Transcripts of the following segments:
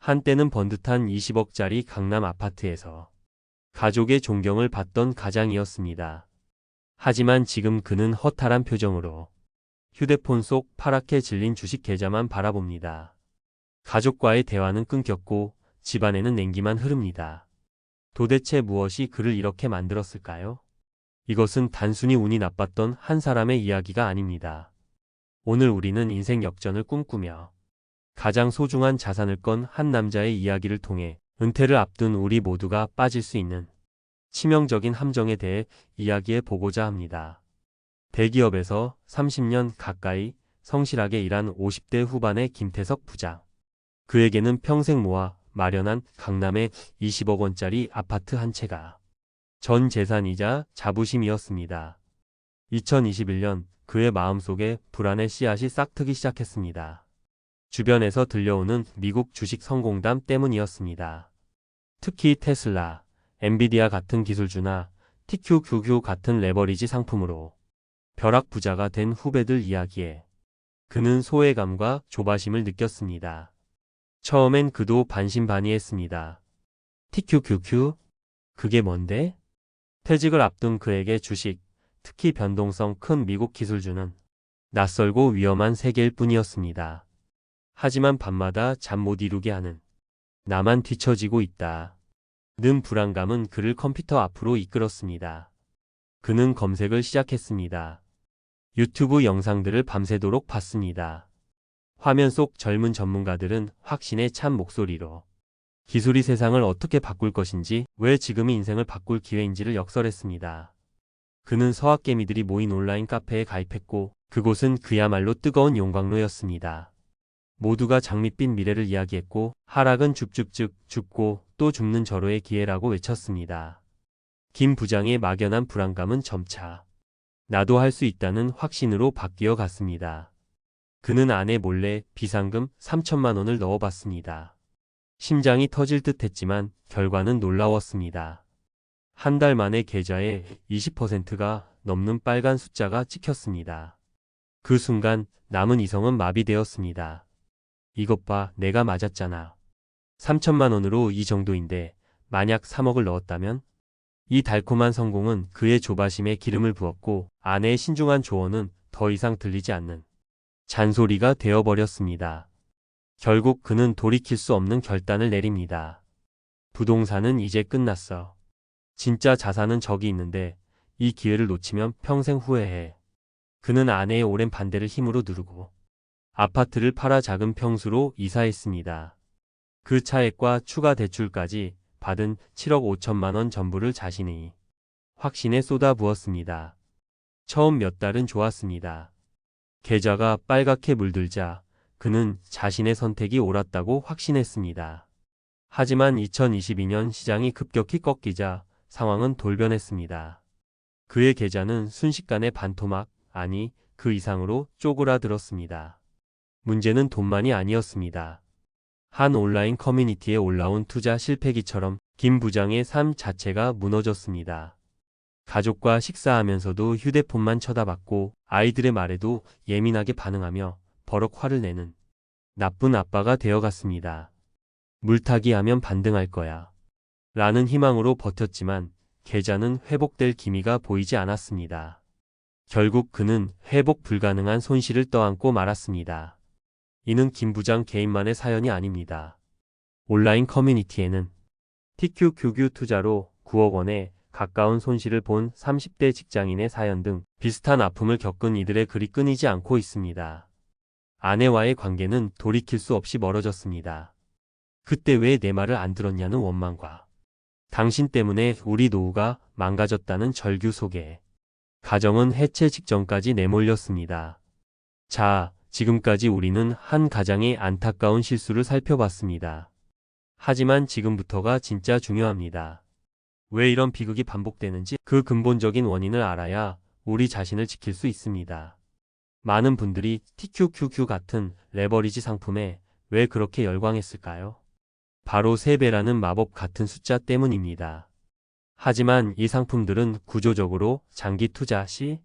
한때는 번듯한 20억짜리 강남 아파트에서 가족의 존경을 받던 가장이었습니다. 하지만 지금 그는 허탈한 표정으로 휴대폰 속 파랗게 질린 주식 계좌만 바라봅니다. 가족과의 대화는 끊겼고 집안에는 냉기만 흐릅니다. 도대체 무엇이 그를 이렇게 만들었을까요? 이것은 단순히 운이 나빴던 한 사람의 이야기가 아닙니다. 오늘 우리는 인생 역전을 꿈꾸며 가장 소중한 자산을 건 한 남자의 이야기를 통해 은퇴를 앞둔 우리 모두가 빠질 수 있는 치명적인 함정에 대해 이야기해 보고자 합니다. 대기업에서 30년 가까이 성실하게 일한 50대 후반의 김태석 부장. 그에게는 평생 모아 마련한 강남의 20억 원짜리 아파트 한 채가 전 재산이자 자부심이었습니다. 2021년 그의 마음속에 불안의 씨앗이 싹트기 시작했습니다. 주변에서 들려오는 미국 주식 성공담 때문이었습니다. 특히 테슬라, 엔비디아 같은 기술주나 TQQQ 같은 레버리지 상품으로 벼락부자가 된 후배들 이야기에 그는 소외감과 조바심을 느꼈습니다. 처음엔 그도 반신반의했습니다. TQQQ? 그게 뭔데? 퇴직을 앞둔 그에게 주식, 특히 변동성 큰 미국 기술주는 낯설고 위험한 세계일 뿐이었습니다. 하지만 밤마다 잠 못 이루게 하는 나만 뒤처지고 있다 는 불안감은 그를 컴퓨터 앞으로 이끌었습니다. 그는 검색을 시작했습니다. 유튜브 영상들을 밤새도록 봤습니다. 화면 속 젊은 전문가들은 확신에 찬 목소리로 기술이 세상을 어떻게 바꿀 것인지, 왜 지금이 인생을 바꿀 기회인지를 역설했습니다. 그는 서학개미들이 모인 온라인 카페에 가입했고 그곳은 그야말로 뜨거운 용광로였습니다. 모두가 장밋빛 미래를 이야기했고 하락은 줍줍줍 죽고 또 죽는 절호의 기회라고 외쳤습니다. 김 부장의 막연한 불안감은 점차 나도 할 수 있다는 확신으로 바뀌어 갔습니다. 그는 아내 몰래 비상금 3천만 원을 넣어봤습니다. 심장이 터질 듯 했지만 결과는 놀라웠습니다. 한 달 만에 계좌에 20%가 넘는 빨간 숫자가 찍혔습니다. 그 순간 남은 이성은 마비되었습니다. 이것 봐, 내가 맞았잖아. 3천만 원으로 이 정도인데 만약 3억을 넣었다면? 이 달콤한 성공은 그의 조바심에 기름을 부었고 아내의 신중한 조언은 더 이상 들리지 않는 잔소리가 되어버렸습니다. 결국 그는 돌이킬 수 없는 결단을 내립니다. 부동산은 이제 끝났어. 진짜 자산은 저기 있는데 이 기회를 놓치면 평생 후회해. 그는 아내의 오랜 반대를 힘으로 누르고 아파트를 팔아 작은 평수로 이사했습니다. 그 차액과 추가 대출까지 받은 7억 5천만 원 전부를 자신의 확신에 쏟아부었습니다. 처음 몇 달은 좋았습니다. 계좌가 빨갛게 물들자 그는 자신의 선택이 옳았다고 확신했습니다. 하지만 2022년 시장이 급격히 꺾이자 상황은 돌변했습니다. 그의 계좌는 순식간에 반토막, 아니 그 이상으로 쪼그라들었습니다. 문제는 돈만이 아니었습니다. 한 온라인 커뮤니티에 올라온 투자 실패기처럼 김 부장의 삶 자체가 무너졌습니다. 가족과 식사하면서도 휴대폰만 쳐다봤고 아이들의 말에도 예민하게 반응하며 버럭 화를 내는 나쁜 아빠가 되어갔습니다. 물타기 하면 반등할 거야 라는 희망으로 버텼지만 계좌는 회복될 기미가 보이지 않았습니다. 결국 그는 회복 불가능한 손실을 떠안고 말았습니다. 이는 김 부장 개인만의 사연이 아닙니다. 온라인 커뮤니티에는 TQQQ 투자로 9억 원에 가까운 손실을 본 30대 직장인의 사연 등 비슷한 아픔을 겪은 이들의 글이 끊이지 않고 있습니다. 아내와의 관계는 돌이킬 수 없이 멀어졌습니다. 그때 왜 내 말을 안 들었냐는 원망과 당신 때문에 우리 노후가 망가졌다는 절규 속에 가정은 해체 직전까지 내몰렸습니다. 자, 지금까지 우리는 한 가장의 안타까운 실수를 살펴봤습니다. 하지만 지금부터가 진짜 중요합니다. 왜 이런 비극이 반복되는지 그 근본적인 원인을 알아야 우리 자신을 지킬 수 있습니다. 많은 분들이 TQQQ 같은 레버리지 상품에 왜 그렇게 열광했을까요? 바로 3배라는 마법 같은 숫자 때문입니다. 하지만 이 상품들은 구조적으로 장기 투자 시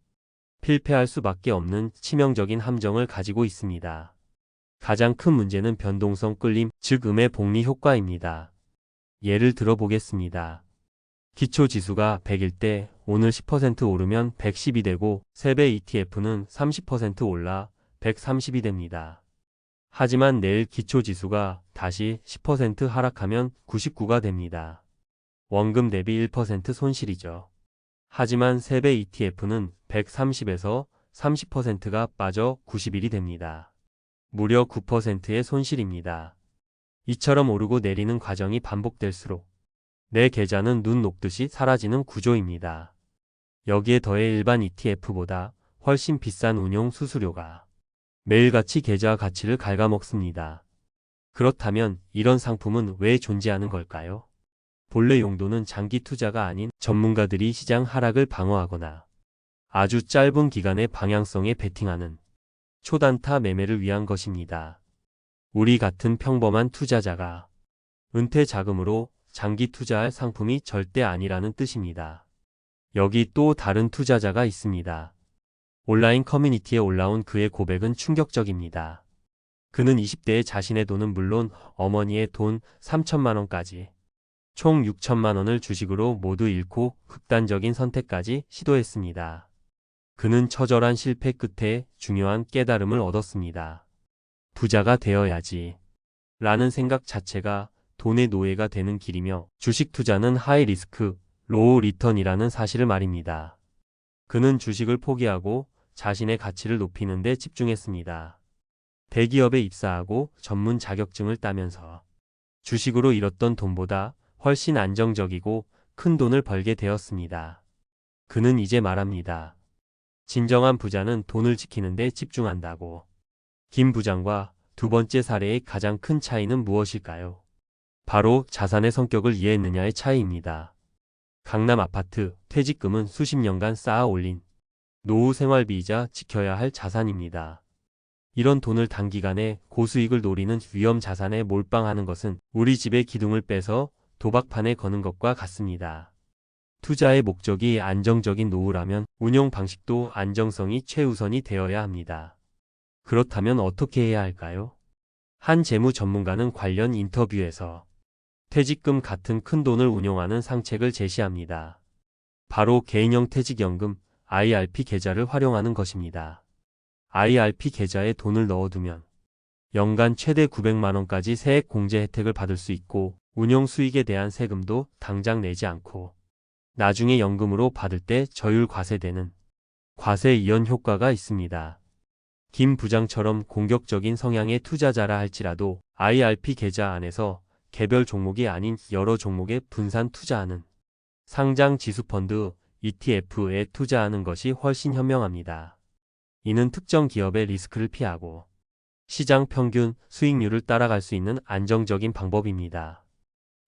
필패할 수밖에 없는 치명적인 함정을 가지고 있습니다. 가장 큰 문제는 변동성 끌림, 즉 음의 복리 효과입니다. 예를 들어 보겠습니다. 기초지수가 100일 때 오늘 10% 오르면 110이 되고 3배 ETF는 30% 올라 130이 됩니다. 하지만 내일 기초지수가 다시 10% 하락하면 99가 됩니다. 원금 대비 1% 손실이죠. 하지만 3배 ETF는 130에서 30%가 빠져 91이 됩니다. 무려 9%의 손실입니다. 이처럼 오르고 내리는 과정이 반복될수록 내 계좌는 눈 녹듯이 사라지는 구조입니다. 여기에 더해 일반 ETF보다 훨씬 비싼 운용 수수료가 매일같이 계좌 가치를 갉아먹습니다. 그렇다면 이런 상품은 왜 존재하는 걸까요? 본래 용도는 장기 투자가 아닌 전문가들이 시장 하락을 방어하거나 아주 짧은 기간의 방향성에 베팅하는 초단타 매매를 위한 것입니다. 우리 같은 평범한 투자자가 은퇴 자금으로 장기 투자할 상품이 절대 아니라는 뜻입니다. 여기 또 다른 투자자가 있습니다. 온라인 커뮤니티에 올라온 그의 고백은 충격적입니다. 그는 20대에 자신의 돈은 물론 어머니의 돈 3천만 원까지 총 6천만 원을 주식으로 모두 잃고 극단적인 선택까지 시도했습니다. 그는 처절한 실패 끝에 중요한 깨달음을 얻었습니다. 부자가 되어야지 라는 생각 자체가 돈의 노예가 되는 길이며 주식 투자는 하이 리스크, 로우 리턴이라는 사실을 말입니다. 그는 주식을 포기하고 자신의 가치를 높이는 데 집중했습니다. 대기업에 입사하고 전문 자격증을 따면서 주식으로 잃었던 돈보다 훨씬 안정적이고 큰 돈을 벌게 되었습니다. 그는 이제 말합니다. 진정한 부자는 돈을 지키는 데 집중한다고. 김 부장과 두 번째 사례의 가장 큰 차이는 무엇일까요? 바로 자산의 성격을 이해했느냐의 차이입니다. 강남 아파트, 퇴직금은 수십 년간 쌓아 올린 노후 생활비이자 지켜야 할 자산입니다. 이런 돈을 단기간에 고수익을 노리는 위험 자산에 몰빵하는 것은 우리 집의 기둥을 빼서 도박판에 거는 것과 같습니다. 투자의 목적이 안정적인 노후라면 운용 방식도 안정성이 최우선이 되어야 합니다. 그렇다면 어떻게 해야 할까요? 한 재무 전문가는 관련 인터뷰에서 퇴직금 같은 큰 돈을 운용하는 상책을 제시합니다. 바로 개인형 퇴직연금 IRP 계좌를 활용하는 것입니다. IRP 계좌에 돈을 넣어두면 연간 최대 900만 원까지 세액 공제 혜택을 받을 수 있고 운용 수익에 대한 세금도 당장 내지 않고 나중에 연금으로 받을 때 저율 과세되는 과세 이연 효과가 있습니다. 김 부장처럼 공격적인 성향의 투자자라 할지라도 IRP 계좌 안에서 개별 종목이 아닌 여러 종목에 분산 투자하는 상장 지수펀드 ETF에 투자하는 것이 훨씬 현명합니다. 이는 특정 기업의 리스크를 피하고 시장 평균 수익률을 따라갈 수 있는 안정적인 방법입니다.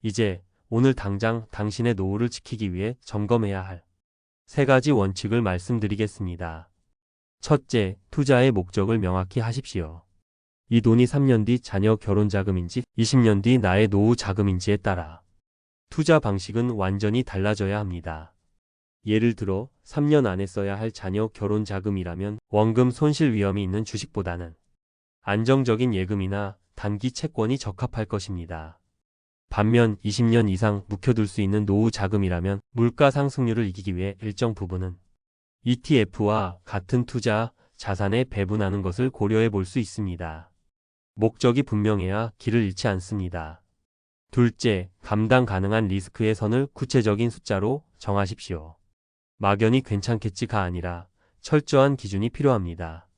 이제 오늘 당장 당신의 노후를 지키기 위해 점검해야 할 3가지 원칙을 말씀드리겠습니다. 첫째, 투자의 목적을 명확히 하십시오. 이 돈이 3년 뒤 자녀 결혼 자금인지 20년 뒤 나의 노후 자금인지에 따라 투자 방식은 완전히 달라져야 합니다. 예를 들어 3년 안에 써야 할 자녀 결혼 자금이라면 원금 손실 위험이 있는 주식보다는 안정적인 예금이나 단기 채권이 적합할 것입니다. 반면 20년 이상 묵혀둘 수 있는 노후 자금이라면 물가 상승률을 이기기 위해 일정 부분은 ETF와 같은 투자 자산에 배분하는 것을 고려해 볼 수 있습니다. 목적이 분명해야 길을 잃지 않습니다. 둘째, 감당 가능한 리스크의 선을 구체적인 숫자로 정하십시오. 막연히 괜찮겠지가 아니라 철저한 기준이 필요합니다.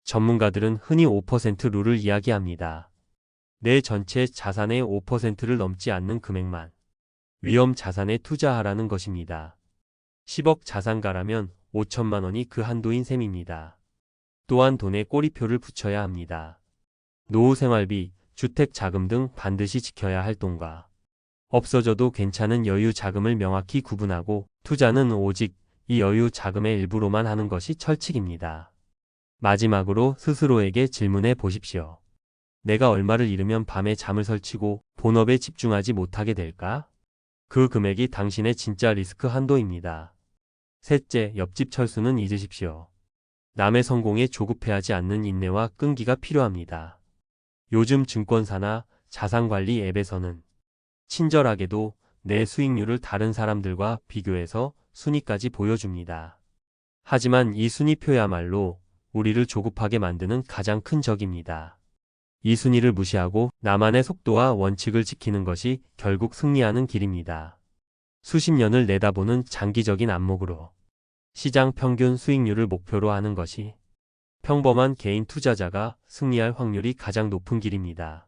전문가들은 흔히 5% 룰을 이야기합니다. 내 전체 자산의 5%를 넘지 않는 금액만 위험 자산에 투자하라는 것입니다. 10억 자산가라면 5천만 원이 그 한도인 셈입니다. 또한 돈에 꼬리표를 붙여야 합니다. 노후 생활비, 주택 자금 등 반드시 지켜야 할 돈과 없어져도 괜찮은 여유 자금을 명확히 구분하고 투자는 오직 이 여유 자금의 일부로만 하는 것이 철칙입니다. 마지막으로 스스로에게 질문해 보십시오. 내가 얼마를 잃으면 밤에 잠을 설치고 본업에 집중하지 못하게 될까? 그 금액이 당신의 진짜 리스크 한도입니다. 셋째, 옆집 철수는 잊으십시오. 남의 성공에 조급해하지 않는 인내와 끈기가 필요합니다. 요즘 증권사나 자산관리 앱에서는 친절하게도 내 수익률을 다른 사람들과 비교해서 순위까지 보여줍니다. 하지만 이 순위표야말로 우리를 조급하게 만드는 가장 큰 적입니다. 이 순위를 무시하고 나만의 속도와 원칙을 지키는 것이 결국 승리하는 길입니다. 수십 년을 내다보는 장기적인 안목으로 시장 평균 수익률을 목표로 하는 것이 평범한 개인 투자자가 승리할 확률이 가장 높은 길입니다.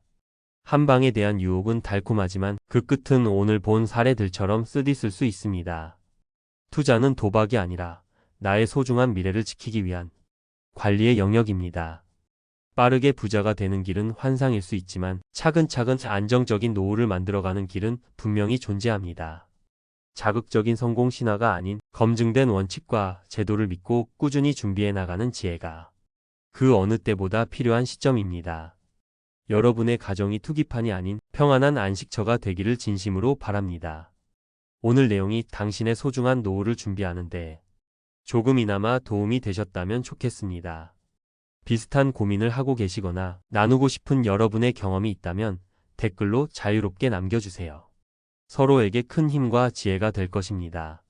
한방에 대한 유혹은 달콤하지만 그 끝은 오늘 본 사례들처럼 쓰디쓸 수 있습니다. 투자는 도박이 아니라 나의 소중한 미래를 지키기 위한 관리의 영역입니다. 빠르게 부자가 되는 길은 환상일 수 있지만 차근차근 안정적인 노후를 만들어가는 길은 분명히 존재합니다. 자극적인 성공 신화가 아닌 검증된 원칙과 제도를 믿고 꾸준히 준비해 나가는 지혜가 그 어느 때보다 필요한 시점입니다. 여러분의 가정이 투기판이 아닌 평안한 안식처가 되기를 진심으로 바랍니다. 오늘 내용이 당신의 소중한 노후를 준비하는데 조금이나마 도움이 되셨다면 좋겠습니다. 비슷한 고민을 하고 계시거나 나누고 싶은 여러분의 경험이 있다면 댓글로 자유롭게 남겨주세요. 서로에게 큰 힘과 지혜가 될 것입니다.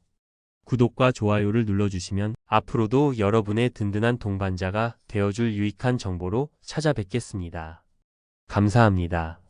구독과 좋아요를 눌러주시면 앞으로도 여러분의 든든한 동반자가 되어줄 유익한 정보로 찾아뵙겠습니다. 감사합니다.